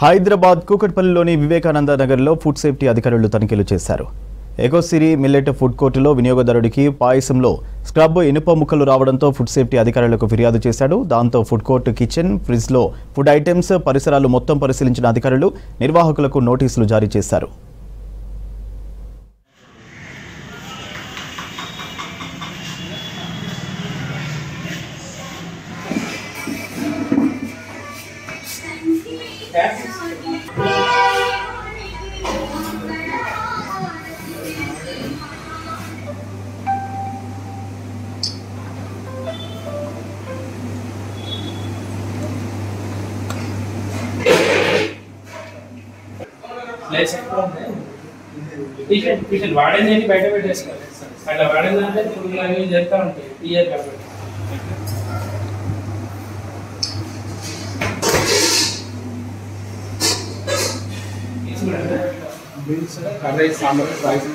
హైదరాబాద్ కూకట్పల్లిలోని వివేకానంద నగర్లో food safety అధికారులు తనిఖీలు చేశారు. ఎకోసిరి మిల్లెట్ ఫుడ్ కోర్టులో వినియోగదారుడికి పాయసంలో స్క్రబ్ ఇనుప ముక్కలు రావడంతో ఫుడ్ సేఫ్టీ అధికారులకు ఫిర్యాదు చేశాడు. దాంతో ఫుడ్ కోర్ట్ కిచెన్, ఫ్రిడ్జ్లో ఫుడ్ ఐటమ్స్, పరిసరాలు మొత్తం పరిశీలించిన అధికారులు నిర్వాహకులకు నోటీసులు జారీ చేశారు. వాడేది బయట పెట్టేసుకోవాలి. అట్లా వాడేదంటే పురుగులు జరుగుతూ ఉంటాయి తీయాలి కాబట్టి. Curry sambar rice